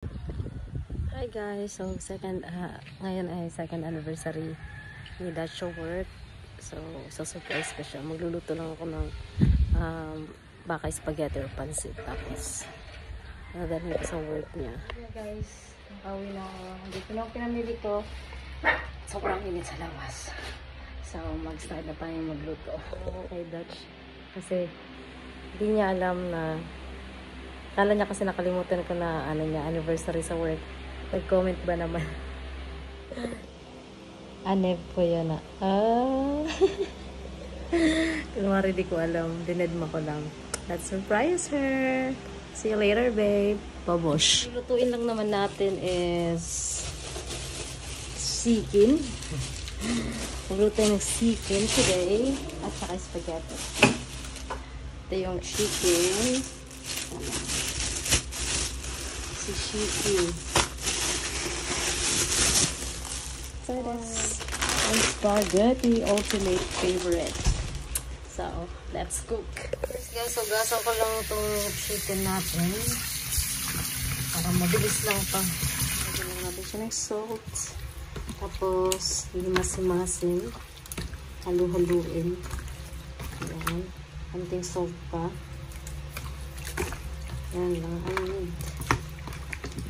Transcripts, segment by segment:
Hi guys, so ngayon ay second anniversary ni Dacho work. So surprise ko siya. Magluluto lang ako ng baka spaghetti or pansit. Tapos nadalhin ko sa work niya. Hey guys, nakauwi na ako. Dito na ako pinamili ko. Sobrang init sa labas. So mag-start na tayong magluto. Kay Dutch kasi hindi niya alam na kala niya kasi nakalimutan ko na anniversary sa work. Nag-comment ba naman? Anev ko yun na. Kunwari di ko alam. Dinedma ko lang. Let's surprise her. See you later, babe. Babosh. Lutuin lang naman natin is chicken. Maglutuin ng chicken today. At saka spaghetti. Ito yung chicken. Si chicken. And spaghetti, ultimate favorite. So, let's cook. First guys, so gasan ko lang itong chicken natin. Para mabilis lang pa. Lagyan lang natin siya ng salt. Tapos, limasin-masin. Halu-haluin. Ayan. Konting salt pa. Ayan lang. Ayan.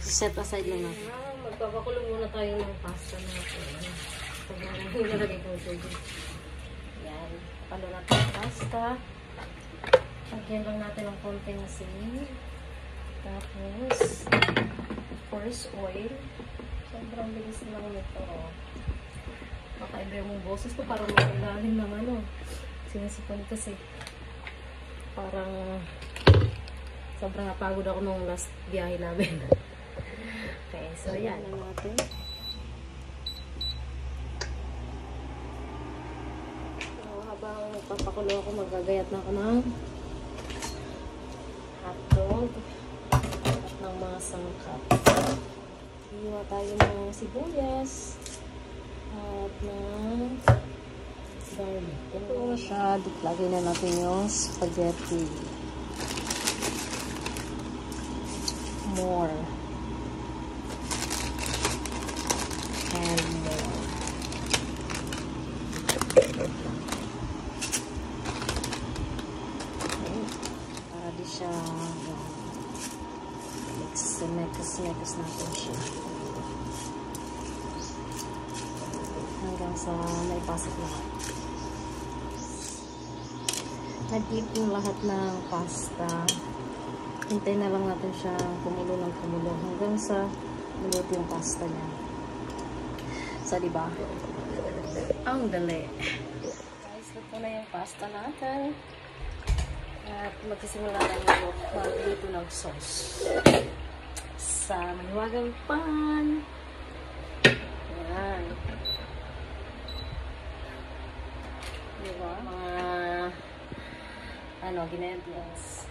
Set aside lang natin. Magpapakulo muna tayo ng pasta natin. Nilagay ko ito. Yan. Palo natin ang pasta. Lagyan lang natin ng konting asin. Tapos, of course, oil. Sobrang bilis lang nito. Makaiba yung boses ko. Parang makailalim ng sinisipon kasi. Parang sobrang napagod ako nung last biyahe namin. Okay, so yan lang natin. So, habang papakulo ako, magagayat na ako ng hotdog at ng mga sangkap. Hiwa tayo ng sibuyas at ng garlic. Ito na siya. Lagay na natin yung spaghetti. More. And more. Okay. Para di siya mekas natin siya. Hanggang sa naipasok lahat. Nag-eat yung lahat ng pasta. Hintay na lang natin siya kumulo ng kumulo hanggang sa maluto yung pasta niya. So, diba? Ang dali. Guys, luto na yung pasta natin. At magsisimula tayo magluto ng sauce. Sa mahiwagang pan. Ayan. Diba? Mga ginedients.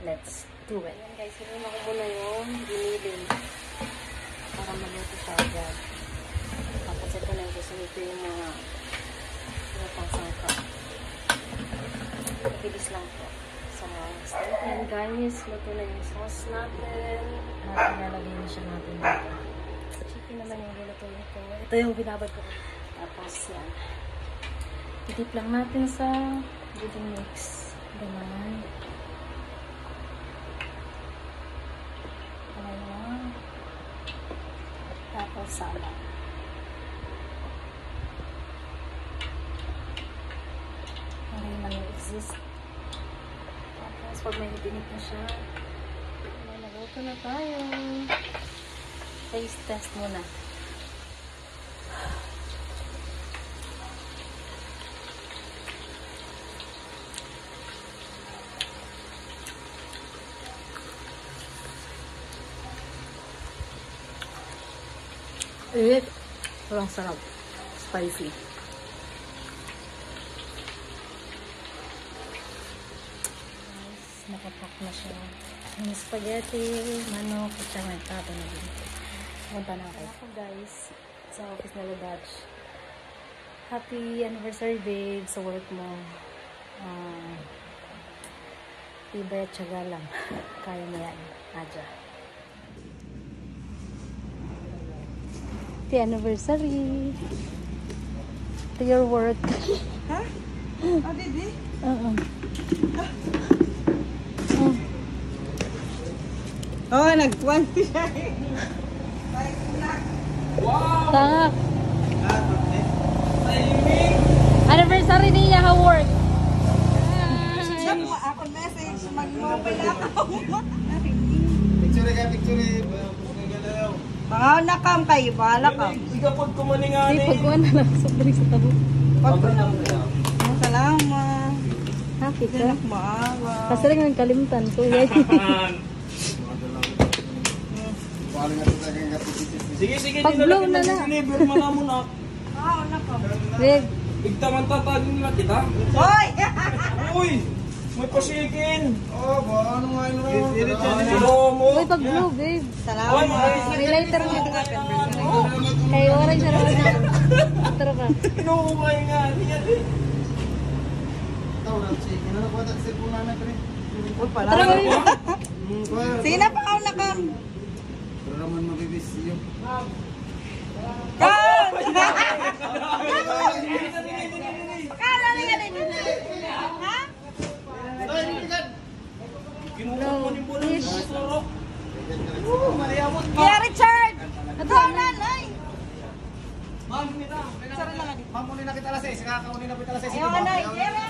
Let's do it. Ayan guys, hinuna ko muna yung giniling para maluto siya agad. Tapos ito na yung susunod yung mga pangsangka. Mabilis lang po. So, start yan guys. Luto na yung sauce natin. At ilalagay na siya natin dito. Chicken naman yung niluto nito. Ito yung binabad ko. Tapos yan. Itip lang natin sa good mix. Ganun. Tapos salad. Hindi na exist. Tapos pag may pinit na siya, naluto na tayo. Taste test muna. Walang sarap. Spicy. Guys, nakapak na siya. Yung spaghetti, manok, at saka may tato na dito. Punta na ako. Guys, sa office na Dutch. Happy anniversary, babe, sa work mo. Tibay at syaga lang. Kaya mo yan. Aja. The anniversary. To your work. Ha? Ah, didi? Oo. Oh, nag-20 siya eh. Tanga. Anniversary niya ha work. Siya mo ako message, mag-mobile ako. Picture. Mga nakam kayo, bahala ka. Igapod ko man nga Di pagkuhan na lang sa tabo. Salamat. Happy ka. Diyan ako maawa. Kasi rin ang kalimtan ko. Sige, Pag-blow na na. Deliver mo na muna. Ah, nakam. Babe, Igtaman tatagin nila kita. Hoy! Uy! May pasikin! Oh, ba ano nga yun? Ano mo? uy pag-blow babe. Salamat. May lighter mo. Kay orange na naman na. Tara ka. Inuukay nga. Yan eh. Uy, pala. Tara ka. Sino pa ako nakam? Raman mabibis yung Yan! Kala na yan eh. Ha? Kinuha mo ni Bono. Sorok. Kuya Richard! Ito Ikaw na. nanay! Mamuni na kita alas 6, kakauni na kita alas 6. Ayaw ka na, Jerry!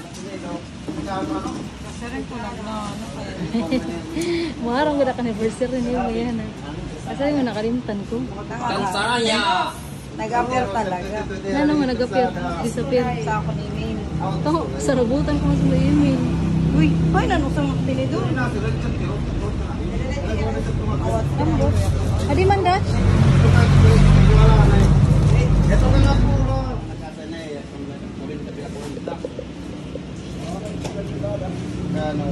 Maharang ko na ka-anniversary niyo mo yan ha. Kasi mo nakalimtan ko. Tansaya. Nag-appear talaga. Ano mo nag-appear? Disappear. Sa ako ni Maine. Ito, sarabutan ko sa email. Uy, hoy, nanusang tinidor. Adi man Dutch? Ito ka nga puro. Kano?